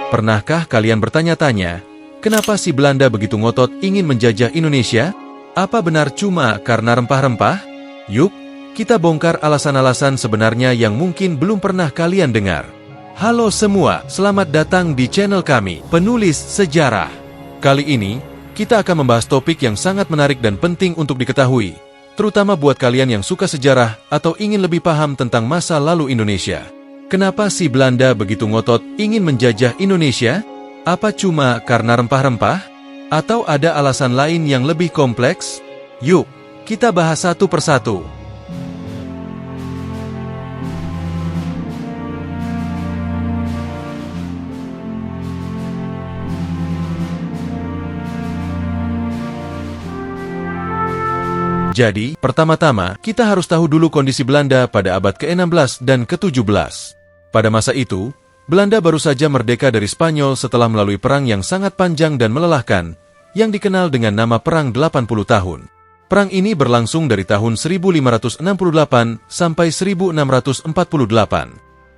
Pernahkah kalian bertanya-tanya, kenapa si Belanda begitu ngotot ingin menjajah Indonesia? Apa benar cuma karena rempah-rempah? Yuk, kita bongkar alasan-alasan sebenarnya yang mungkin belum pernah kalian dengar. Halo semua, selamat datang di channel kami, Penulis Sejarah. Kali ini, kita akan membahas topik yang sangat menarik dan penting untuk diketahui, terutama buat kalian yang suka sejarah atau ingin lebih paham tentang masa lalu Indonesia. Kenapa si Belanda begitu ngotot ingin menjajah Indonesia? Apa cuma karena rempah-rempah? Atau ada alasan lain yang lebih kompleks? Yuk, kita bahas satu persatu. Jadi, pertama-tama, kita harus tahu dulu kondisi Belanda pada abad ke-16 dan ke-17. Pada masa itu, Belanda baru saja merdeka dari Spanyol setelah melalui perang yang sangat panjang dan melelahkan, yang dikenal dengan nama Perang 80 Tahun. Perang ini berlangsung dari tahun 1568 sampai 1648.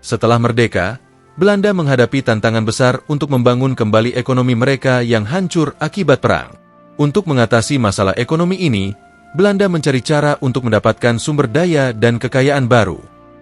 Setelah merdeka, Belanda menghadapi tantangan besar untuk membangun kembali ekonomi mereka yang hancur akibat perang. Untuk mengatasi masalah ekonomi ini, Belanda mencari cara untuk mendapatkan sumber daya dan kekayaan baru.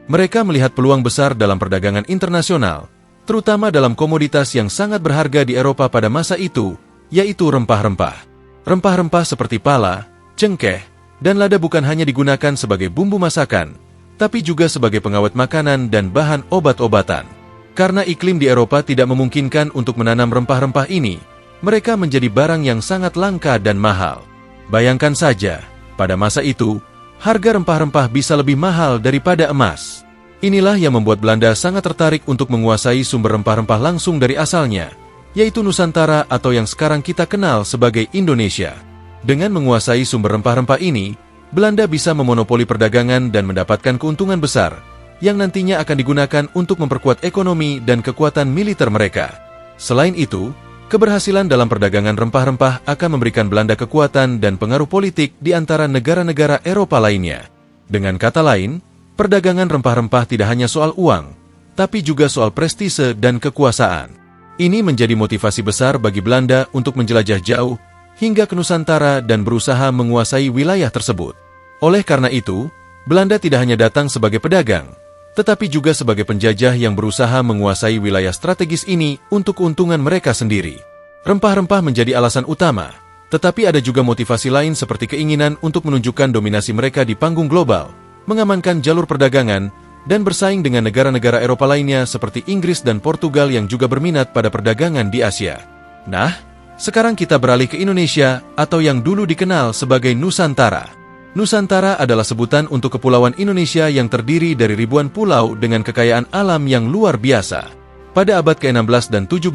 Mereka melihat peluang besar dalam perdagangan internasional, terutama dalam komoditas yang sangat berharga di Eropa pada masa itu, yaitu rempah-rempah. Rempah-rempah seperti pala, cengkeh, dan lada bukan hanya digunakan sebagai bumbu masakan, tapi juga sebagai pengawet makanan dan bahan obat-obatan. Karena iklim di Eropa tidak memungkinkan untuk menanam rempah-rempah ini, mereka menjadi barang yang sangat langka dan mahal. Bayangkan saja, pada masa itu, harga rempah-rempah bisa lebih mahal daripada emas. Inilah yang membuat Belanda sangat tertarik untuk menguasai sumber rempah-rempah langsung dari asalnya, yaitu Nusantara atau yang sekarang kita kenal sebagai Indonesia. Dengan menguasai sumber rempah-rempah ini, Belanda bisa memonopoli perdagangan dan mendapatkan keuntungan besar, yang nantinya akan digunakan untuk memperkuat ekonomi dan kekuatan militer mereka. Selain itu, keberhasilan dalam perdagangan rempah-rempah akan memberikan Belanda kekuatan dan pengaruh politik di antara negara-negara Eropa lainnya. Dengan kata lain, perdagangan rempah-rempah tidak hanya soal uang, tapi juga soal prestise dan kekuasaan. Ini menjadi motivasi besar bagi Belanda untuk menjelajah jauh hingga ke Nusantara dan berusaha menguasai wilayah tersebut. Oleh karena itu, Belanda tidak hanya datang sebagai pedagang, tetapi juga sebagai penjajah yang berusaha menguasai wilayah strategis ini untuk keuntungan mereka sendiri. Rempah-rempah menjadi alasan utama, tetapi ada juga motivasi lain seperti keinginan untuk menunjukkan dominasi mereka di panggung global, mengamankan jalur perdagangan, dan bersaing dengan negara-negara Eropa lainnya seperti Inggris dan Portugal yang juga berminat pada perdagangan di Asia. Nah, sekarang kita beralih ke Indonesia atau yang dulu dikenal sebagai Nusantara. Nusantara adalah sebutan untuk kepulauan Indonesia yang terdiri dari ribuan pulau dengan kekayaan alam yang luar biasa. Pada abad ke-16 dan 17,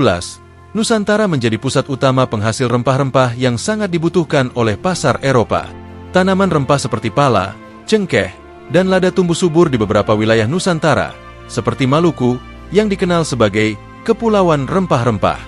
Nusantara menjadi pusat utama penghasil rempah-rempah yang sangat dibutuhkan oleh pasar Eropa. Tanaman rempah seperti pala, cengkeh, dan lada tumbuh subur di beberapa wilayah Nusantara, seperti Maluku, yang dikenal sebagai Kepulauan Rempah-Rempah.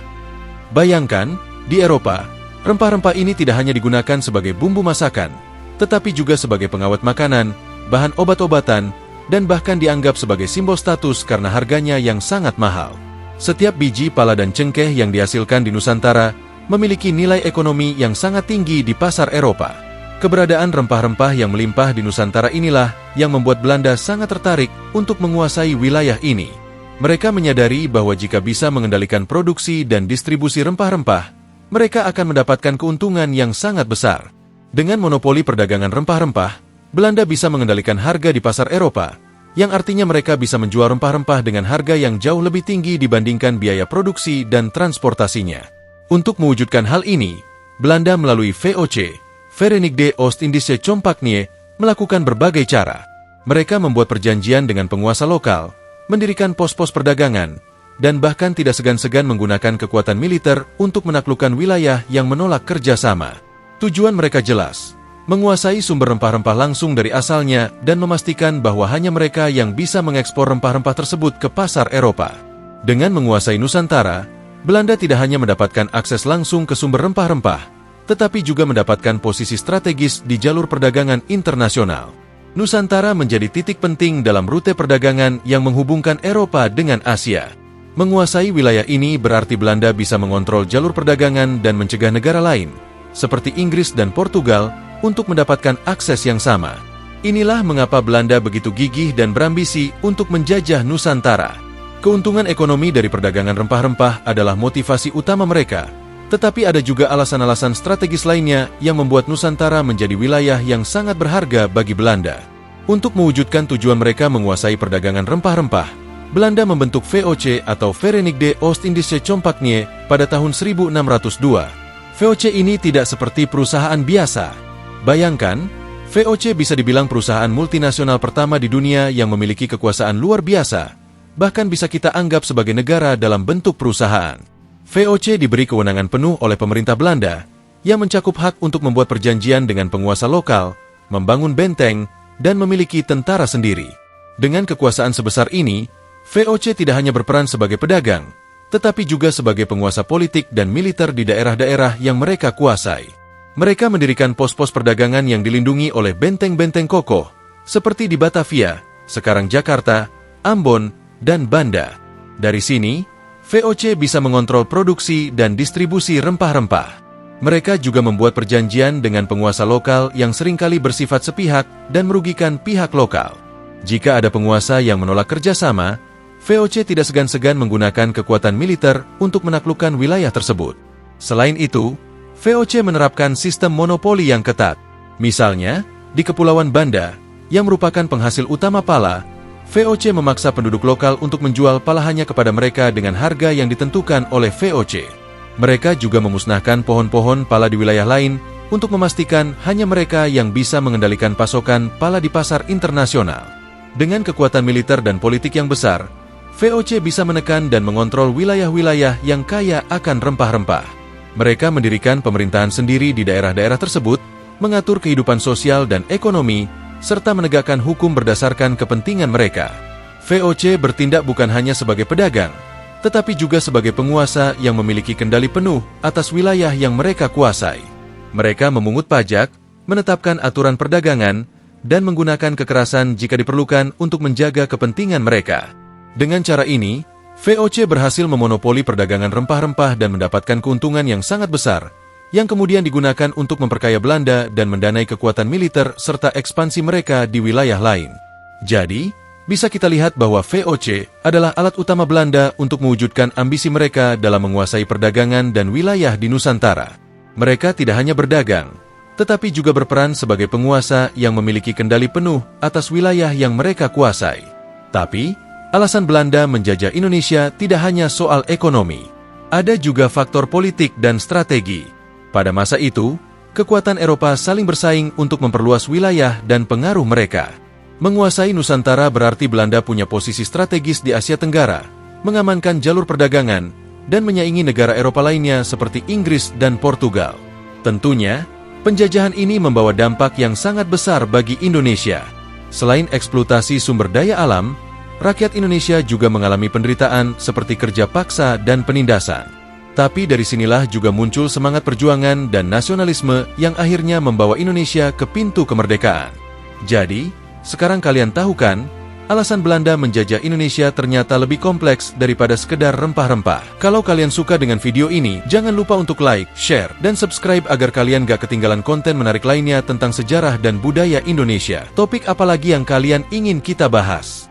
Bayangkan, di Eropa, rempah-rempah ini tidak hanya digunakan sebagai bumbu masakan, tetapi juga sebagai pengawet makanan, bahan obat-obatan, dan bahkan dianggap sebagai simbol status karena harganya yang sangat mahal. Setiap biji pala dan cengkeh yang dihasilkan di Nusantara memiliki nilai ekonomi yang sangat tinggi di pasar Eropa. Keberadaan rempah-rempah yang melimpah di Nusantara inilah yang membuat Belanda sangat tertarik untuk menguasai wilayah ini. Mereka menyadari bahwa jika bisa mengendalikan produksi dan distribusi rempah-rempah, mereka akan mendapatkan keuntungan yang sangat besar. Dengan monopoli perdagangan rempah-rempah, Belanda bisa mengendalikan harga di pasar Eropa, yang artinya mereka bisa menjual rempah-rempah dengan harga yang jauh lebih tinggi dibandingkan biaya produksi dan transportasinya. Untuk mewujudkan hal ini, Belanda melalui VOC, Verenigde Oost-Indische Compagnie, melakukan berbagai cara. Mereka membuat perjanjian dengan penguasa lokal, mendirikan pos-pos perdagangan, dan bahkan tidak segan-segan menggunakan kekuatan militer untuk menaklukkan wilayah yang menolak kerjasama. Tujuan mereka jelas, menguasai sumber rempah-rempah langsung dari asalnya dan memastikan bahwa hanya mereka yang bisa mengekspor rempah-rempah tersebut ke pasar Eropa. Dengan menguasai Nusantara, Belanda tidak hanya mendapatkan akses langsung ke sumber rempah-rempah, tetapi juga mendapatkan posisi strategis di jalur perdagangan internasional. Nusantara menjadi titik penting dalam rute perdagangan yang menghubungkan Eropa dengan Asia. Menguasai wilayah ini berarti Belanda bisa mengontrol jalur perdagangan dan mencegah negara lain, seperti Inggris dan Portugal, untuk mendapatkan akses yang sama. Inilah mengapa Belanda begitu gigih dan berambisi untuk menjajah Nusantara. Keuntungan ekonomi dari perdagangan rempah-rempah adalah motivasi utama mereka, tetapi ada juga alasan-alasan strategis lainnya yang membuat Nusantara menjadi wilayah yang sangat berharga bagi Belanda. Untuk mewujudkan tujuan mereka menguasai perdagangan rempah-rempah, Belanda membentuk VOC atau Verenigde Oost-Indische Compagnie pada tahun 1602. VOC ini tidak seperti perusahaan biasa. Bayangkan, VOC bisa dibilang perusahaan multinasional pertama di dunia yang memiliki kekuasaan luar biasa, bahkan bisa kita anggap sebagai negara dalam bentuk perusahaan. VOC diberi kewenangan penuh oleh pemerintah Belanda, yang mencakup hak untuk membuat perjanjian dengan penguasa lokal, membangun benteng, dan memiliki tentara sendiri. Dengan kekuasaan sebesar ini, VOC tidak hanya berperan sebagai pedagang, tetapi juga sebagai penguasa politik dan militer di daerah-daerah yang mereka kuasai. Mereka mendirikan pos-pos perdagangan yang dilindungi oleh benteng-benteng kokoh, seperti di Batavia, sekarang Jakarta, Ambon, dan Banda. Dari sini, VOC bisa mengontrol produksi dan distribusi rempah-rempah. Mereka juga membuat perjanjian dengan penguasa lokal yang seringkali bersifat sepihak dan merugikan pihak lokal. Jika ada penguasa yang menolak kerjasama, VOC tidak segan-segan menggunakan kekuatan militer untuk menaklukkan wilayah tersebut. Selain itu, VOC menerapkan sistem monopoli yang ketat. Misalnya, di Kepulauan Banda, yang merupakan penghasil utama pala, VOC memaksa penduduk lokal untuk menjual palahannya kepada mereka dengan harga yang ditentukan oleh VOC. Mereka juga memusnahkan pohon-pohon pala di wilayah lain untuk memastikan hanya mereka yang bisa mengendalikan pasokan pala di pasar internasional. Dengan kekuatan militer dan politik yang besar, VOC bisa menekan dan mengontrol wilayah-wilayah yang kaya akan rempah-rempah. Mereka mendirikan pemerintahan sendiri di daerah-daerah tersebut, mengatur kehidupan sosial dan ekonomi, serta menegakkan hukum berdasarkan kepentingan mereka. VOC bertindak bukan hanya sebagai pedagang, tetapi juga sebagai penguasa yang memiliki kendali penuh atas wilayah yang mereka kuasai. Mereka memungut pajak, menetapkan aturan perdagangan, dan menggunakan kekerasan jika diperlukan untuk menjaga kepentingan mereka. Dengan cara ini, VOC berhasil memonopoli perdagangan rempah-rempah dan mendapatkan keuntungan yang sangat besar, yang kemudian digunakan untuk memperkaya Belanda dan mendanai kekuatan militer serta ekspansi mereka di wilayah lain. Jadi, bisa kita lihat bahwa VOC adalah alat utama Belanda untuk mewujudkan ambisi mereka dalam menguasai perdagangan dan wilayah di Nusantara. Mereka tidak hanya berdagang, tetapi juga berperan sebagai penguasa yang memiliki kendali penuh atas wilayah yang mereka kuasai. Tapi, alasan Belanda menjajah Indonesia tidak hanya soal ekonomi. Ada juga faktor politik dan strategi. Pada masa itu, kekuatan Eropa saling bersaing untuk memperluas wilayah dan pengaruh mereka. Menguasai Nusantara berarti Belanda punya posisi strategis di Asia Tenggara, mengamankan jalur perdagangan, dan menyaingi negara Eropa lainnya seperti Inggris dan Portugal. Tentunya, penjajahan ini membawa dampak yang sangat besar bagi Indonesia. Selain eksploitasi sumber daya alam, rakyat Indonesia juga mengalami penderitaan seperti kerja paksa dan penindasan. Tapi dari sinilah juga muncul semangat perjuangan dan nasionalisme yang akhirnya membawa Indonesia ke pintu kemerdekaan. Jadi, sekarang kalian tahu kan, alasan Belanda menjajah Indonesia ternyata lebih kompleks daripada sekedar rempah-rempah. Kalau kalian suka dengan video ini, jangan lupa untuk like, share, dan subscribe agar kalian gak ketinggalan konten menarik lainnya tentang sejarah dan budaya Indonesia. Topik apa lagi yang kalian ingin kita bahas?